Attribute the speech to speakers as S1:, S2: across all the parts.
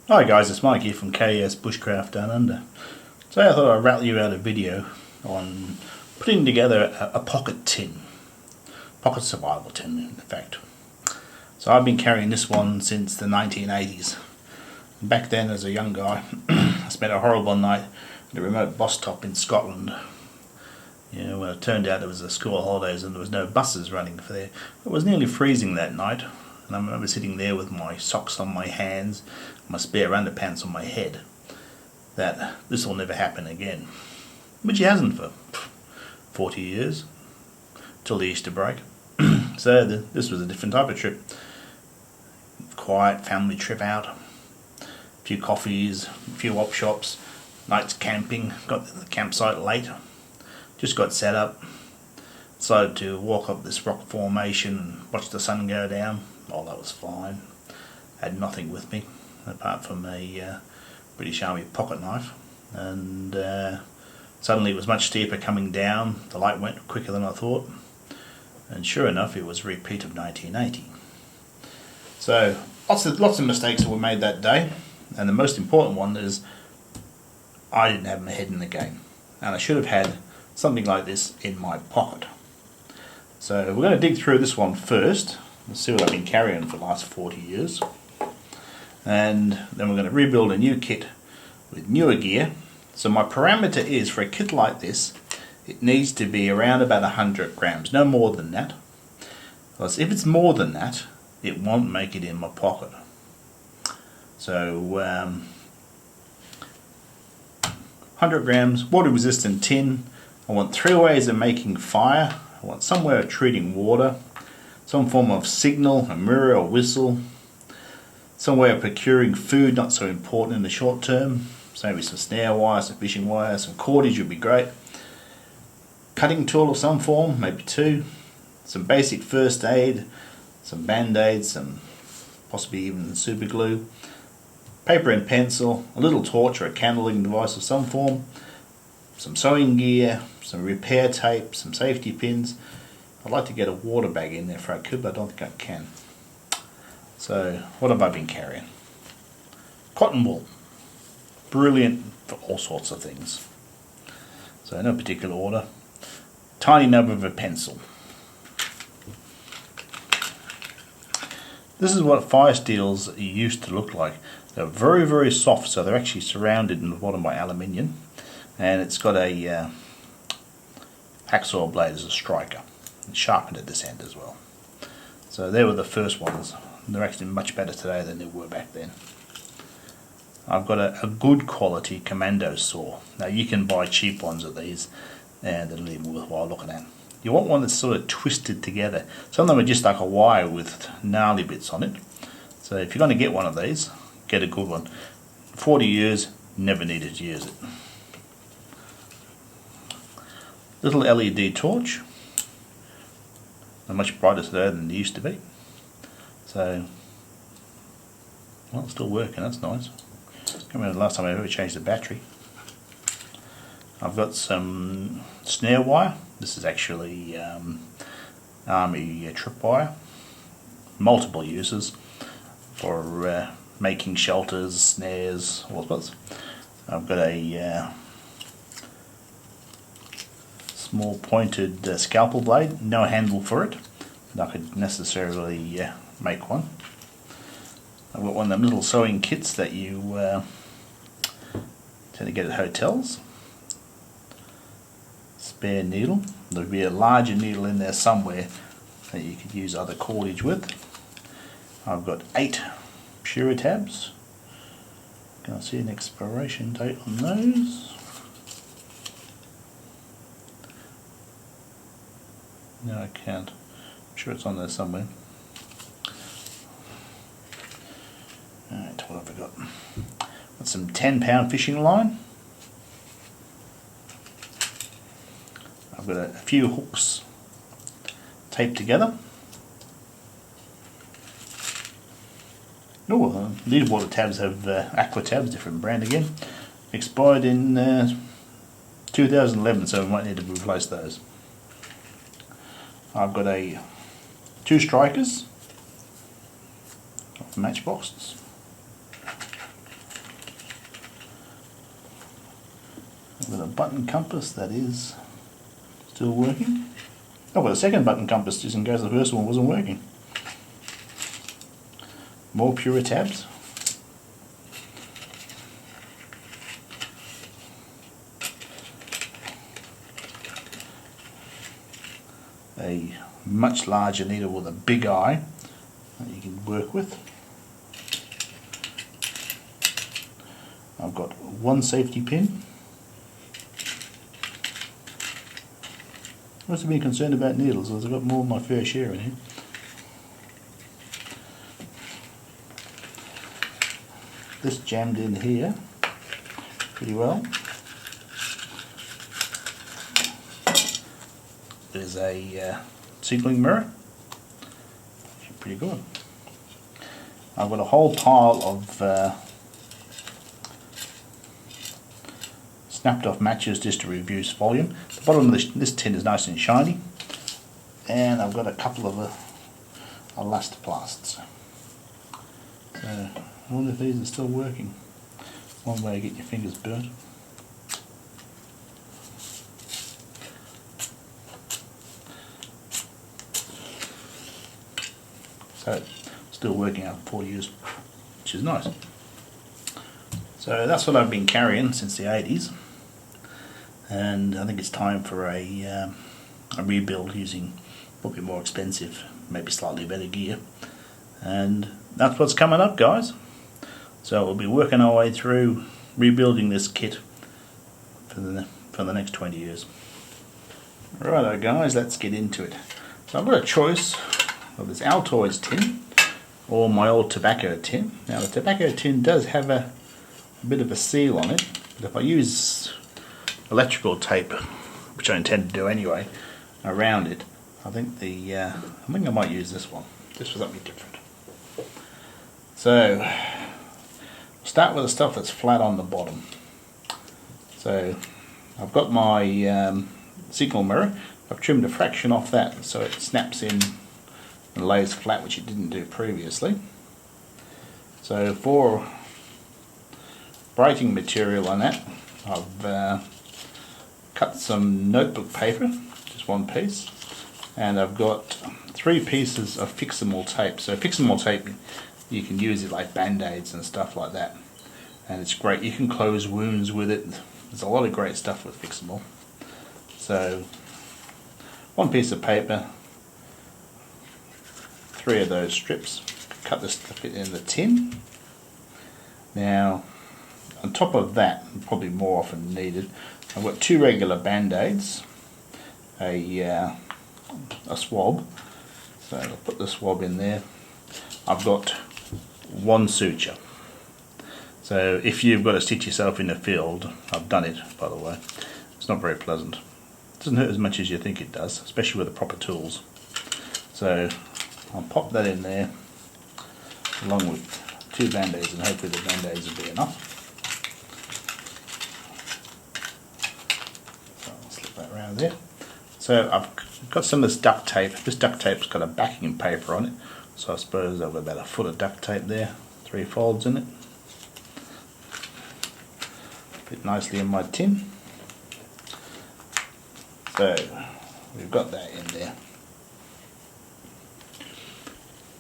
S1: Hi guys, it's Mike here from KS Bushcraft Down Under. Today I thought I'd rattle you out a video on putting together a pocket tin. Pocket survival tin, in fact. So I've been carrying this one since the 1980s. Back then, as a young guy, I spent a horrible night at a remote bus stop in Scotland. When it turned out it was the school holidays and there was no buses running for there. It was nearly freezing that night, and I remember sitting there with my socks on my hands, my spare underpants on my head, that this will never happen again. Which it hasn't for 40 years, till the Easter break. So this was a different type of trip. Quiet family trip out, a few coffees, a few op shops, nights camping, got to the campsite late, just got set up, decided to walk up this rock formation and watch the sun go down. Oh, that was fine. Had nothing with me apart from a British Army pocket knife, and suddenly it was much steeper coming down. The light went quicker than I thought, and sure enough it was a repeat of 1980. So lots of mistakes that were made that day, and the most important one is I didn't have my head in the game, and I should have had something like this in my pocket. So we're going to dig through this one first. Let's see what I've been carrying for the last 40 years. And then we're going to rebuild a new kit with newer gear. So my parameter is, for a kit like this, it needs to be around about 100 grams, no more than that. Because if it's more than that, it won't make it in my pocket. So 100 grams, water resistant tin. I want 3 ways of making fire. I want some way of treating water, some form of signal, a mirror or whistle, some way of procuring food, not so important in the short term, so maybe some snare wire, some fishing wire, some cordage would be great, cutting tool of some form, maybe 2, some basic first aid, some band-aids, some possibly even super glue, paper and pencil, a little torch or a candling device of some form, some sewing gear, some repair tape, some safety pins. I'd like to get a water bag in there if I could, but I don't think I can. So what have I been carrying? Cotton wool. Brilliant for all sorts of things. So no particular order. Tiny nub of a pencil. This is what fire steels used to look like. They're very, very soft, so they're actually surrounded in the bottom by aluminium, and it's got a hacksaw blade as a striker. It's sharpened at this end as well. So they were the first ones. They're actually much better today than they were back then. I've got a good quality commando saw. Now you can buy cheap ones of these, and they're even worthwhile looking at. You want one that's sort of twisted together. Some of them are just like a wire with gnarly bits on it. So if you're going to get one of these, get a good one. 40 years, never needed to use it. Little LED torch. They're much brighter today than they used to be. So, well, it's still working, that's nice. Can't remember the last time I ever changed the battery. I've got some snare wire. This is actually Army tripwire. Multiple uses for making shelters, snares, all sorts. I've got a small pointed scalpel blade, no handle for it, but I could necessarily make one. I've got one of them little sewing kits that you tend to get at hotels. Spare needle. There'd be a larger needle in there somewhere that you could use other cordage with. I've got 8 Pura tabs. Can I see an expiration date on those? No, I can't. I'm sure it's on there somewhere. Alright, what have I got? Got some 10-pound fishing line. I've got a few hooks taped together. Oh, these water tabs have Aqua tabs, different brand again. Expired in 2011, so we might need to replace those. I've got 2 strikers of matchboxes. I've got a button compass that is still working. I've got a second button compass just in case the first one wasn't working. More Pura tabs. A much larger needle with a big eye that you can work with. I've got one safety pin. I must have been concerned about needles, as I've got more than my fair share in here. This jammed in here pretty well. There's a signalling mirror, pretty good. I've got a whole pile of snapped off matches just to reduce volume. The bottom of this tin is nice and shiny, and I've got a couple of elastoplasts. So I wonder if these are still working. One way to get your fingers burnt. So still working out 4 years, which is nice. So that's what I've been carrying since the 80s, and I think it's time for a rebuild using probably more expensive, maybe slightly better gear, and that's what's coming up, guys. So we'll be working our way through rebuilding this kit for the next 20 years. Righto guys, let's get into it. So I've got a choice of this Altoids tin or my old tobacco tin. Now the tobacco tin does have a bit of a seal on it, but if I use electrical tape, which I intend to do anyway, around it, I think I might use this one. This was something different. So start with the stuff that's flat on the bottom. So I've got my signal mirror. I've trimmed a fraction off that so it snaps in and lays flat, which it didn't do previously. So for writing material on that, I've cut some notebook paper, just one piece, and I've got 3 pieces of Fix-A-Mall tape. So Fix-A-Mall tape, you can use it like band-aids and stuff like that, and it's great. You can close wounds with it. There's a lot of great stuff with Fix-A-Mall. So 1 piece of paper, 3 of those strips, cut this to fit in the tin. Now on top of that, and probably more often needed, I've got 2 regular band-aids, a swab, so I'll put the swab in there. I've got 1 suture. So if you've got to stitch yourself in the field, I've done it by the way, it's not very pleasant. It doesn't hurt as much as you think it does, especially with the proper tools. So I'll pop that in there along with 2 band-aids, and hopefully the band-aids will be enough. So I'll slip that around there. So I've got some of this duct tape. This duct tape's got a backing paper on it, so I suppose I've got about 1 foot of duct tape there, 3 folds in it. Fit nicely in my tin. So we've got that in there.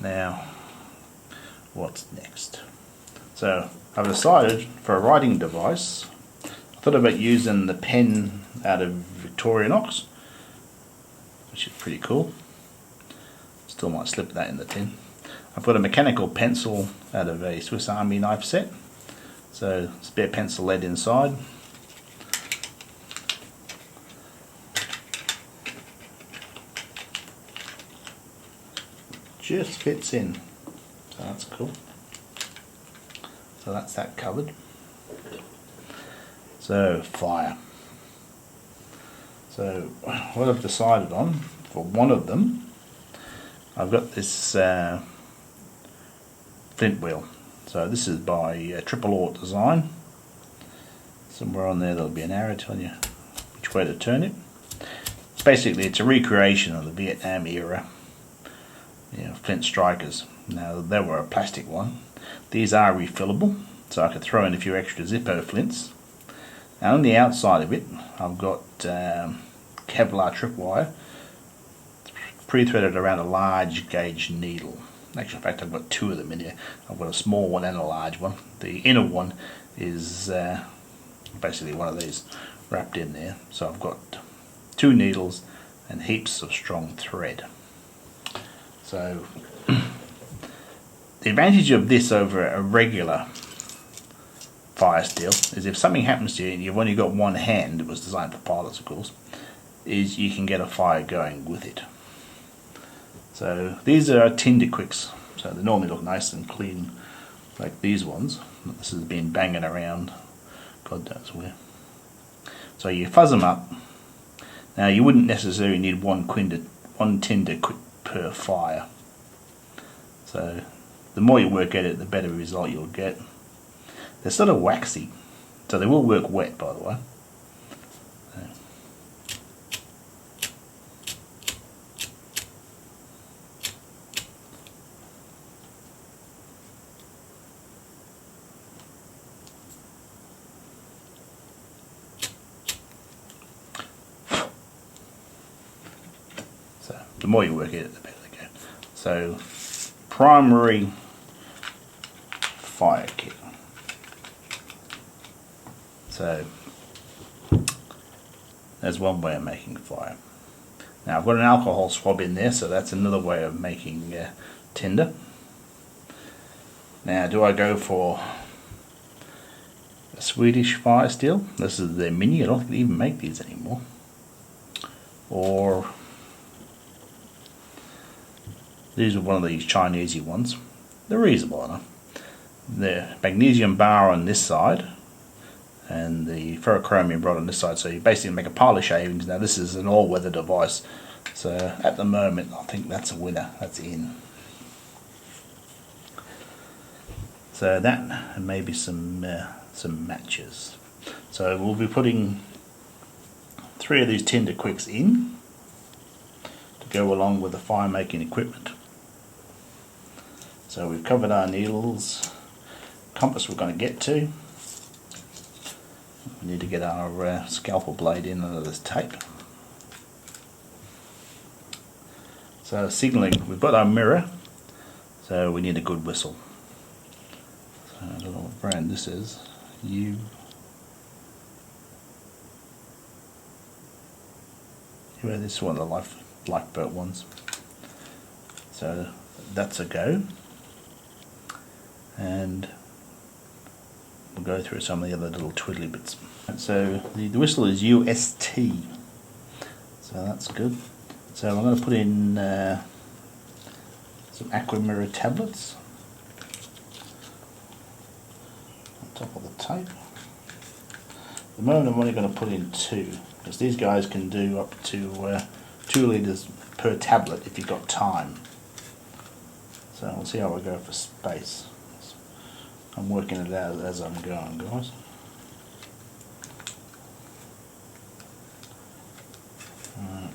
S1: Now, what's next? So I've decided for a writing device, I thought about using the pen out of Victorinox, which is pretty cool. Still might slip that in the tin. I've got a mechanical pencil out of a Swiss Army knife set, so spare pencil lead inside. Just fits in, so that's cool. So that's that covered. So fire. So what I've decided on for one of them, I've got this flint wheel. So this is by Triple Aught Design. Somewhere on there there'll be an arrow telling you which way to turn it. It's a recreation of the Vietnam era, flint strikers. Now they were a plastic one. These are refillable, so I could throw in a few extra Zippo flints, And on the outside of it, I've got Kevlar tripwire pre-threaded around a large gauge needle. Actually, in fact, I've got two of them in here. I've got a small one and a large one. The inner one is basically one of these wrapped in there. So I've got two needles and heaps of strong thread. So the advantage of this over a regular fire steel is if something happens to you and you've only got one hand, it was designed for pilots of course, is you can get a fire going with it. So these are tinder quicks, so they normally look nice and clean like these ones. This has been banging around God knows where. So you fuzz them up. Now you wouldn't necessarily need one tinder quick per fire. So the more you work at it, the better result you'll get. They're sort of waxy, so they will work wet, by the way. So the more you work at it, the better they go. So primary fire kit. So there's one way of making fire. Now I've got an alcohol swab in there, so that's another way of making tinder. Now do I go for a Swedish fire steel? This is their mini, I don't think they even make these anymore. Or these are one of these Chinesey ones. They're reasonable enough. The magnesium bar on this side and the ferrochromium rod on this side, so you basically make a pile of shavings. Now this is an all-weather device, so at the moment I think that's a winner, that's in. So that and maybe some matches. So we'll be putting 3 of these tinder quicks in to go along with the fire making equipment. So we've covered our needles, compass we're going to get to. We need to get our scalpel blade in under this tape. So signalling, we've got our mirror, so we need a good whistle. So I don't know what brand this is. Yeah, this is one of the lifeboat ones. So that's a go. And we'll go through some of the other little twiddly bits. So the whistle is UST, so that's good. So I'm going to put in some Aquamirror tablets on top of the tape. At the moment I'm only going to put in 2, because these guys can do up to 2 litres per tablet if you've got time. So we'll see how I go for space. I'm working it out as I'm going, guys. Right.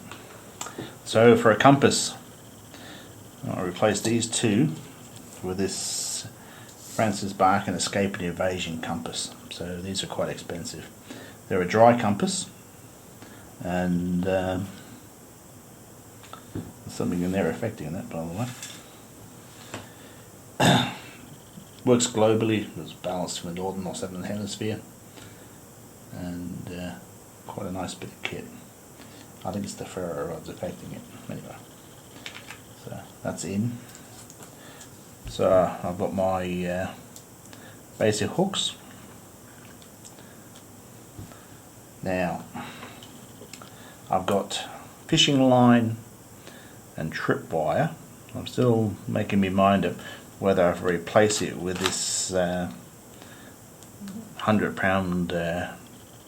S1: So for a compass, I'll replace these 2 with this Francis Bacon Escape and Evasion compass. So these are quite expensive. They're a dry compass, and there's something in there affecting that, by the way. Works globally, it's balanced from the northern or southern hemisphere, and quite a nice bit of kit. I think it's the ferro rods affecting it. Anyway, so that's in. So I've got my basic hooks. Now I've got fishing line and tripwire. I'm still making my mind up whether I replace it with this 100-pound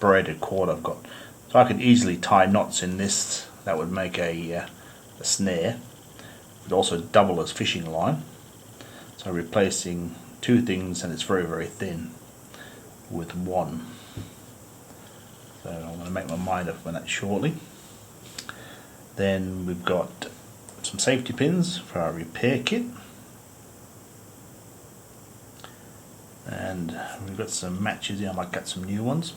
S1: braided cord I've got. So I could easily tie knots in this. That would make a snare. It would also double as fishing line. So replacing 2 things, and it's very, very thin, with 1. So I'm going to make my mind up on that shortly. Then we've got some safety pins for our repair kit. And we've got some matches here, I might get some new ones.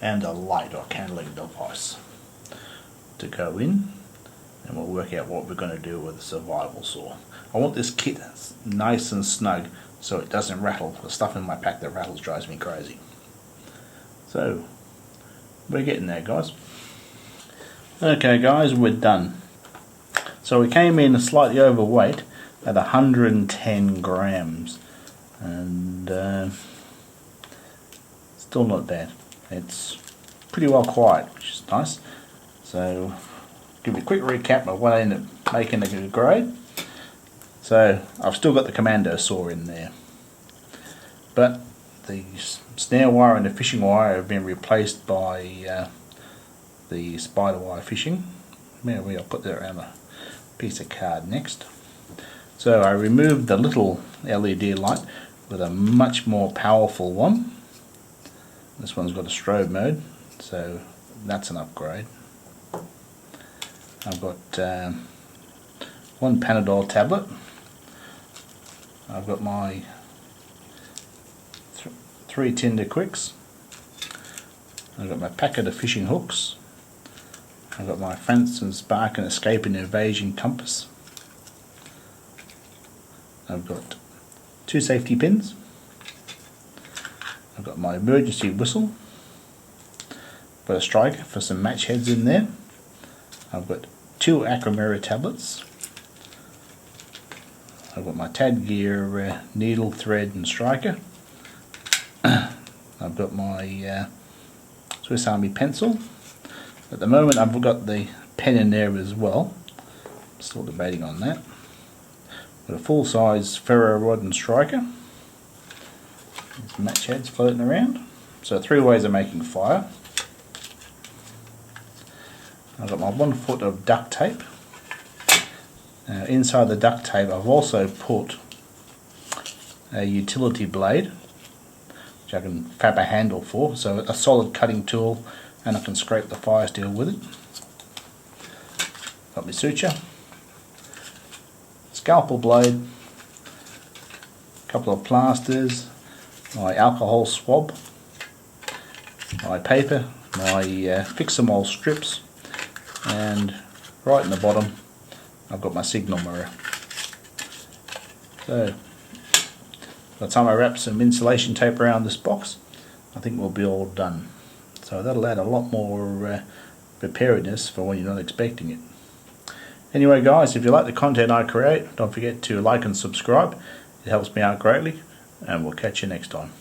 S1: and a light or candling device to go in, and we'll work out what we're going to do with the survival saw. I want this kit nice and snug so it doesn't rattle. The stuff in my pack that rattles drives me crazy. So we're getting there, guys. Okay guys, we're done. So we came in slightly overweight at 110 grams, and still not bad. It's pretty well quiet, which is nice. So give you a quick recap of what I ended up making a good grade. So I've still got the commando saw in there, but the snare wire and the fishing wire have been replaced by the spider wire fishing. Maybe I'll put that around a piece of card next. So I removed the little LED light with a much more powerful one. This one's got a strobe mode, so that's an upgrade. I've got one Panadol tablet. I've got my 3 Tinder Quicks. I've got my packet of fishing hooks. I've got my Franston Spark and Escape and Evasion compass. I've got 2 safety pins. I've got my emergency whistle. I've got a striker for some match heads in there. I've got 2 Acromera tablets. I've got my Tad Gear needle, thread and striker. I've got my Swiss Army pencil. At the moment I've got the pen in there as well. I'm still debating on that. Got a full size ferro rod and striker. There's match heads floating around. So 3 ways of making fire. I've got my 1 foot of duct tape. Inside the duct tape I've also put a utility blade, which I can fab a handle for, so a solid cutting tool, and I can scrape the fire steel with it. Got my suture, scalpel blade, a couple of plasters, my alcohol swab, my paper, my Fix-A-Mole strips, and right in the bottom I've got my signal mirror. So by the time I wrap some insulation tape around this box, I think we'll be all done. So that'll add a lot more preparedness for when you're not expecting it. Anyway guys, if you like the content I create, don't forget to like and subscribe. It helps me out greatly, and we'll catch you next time.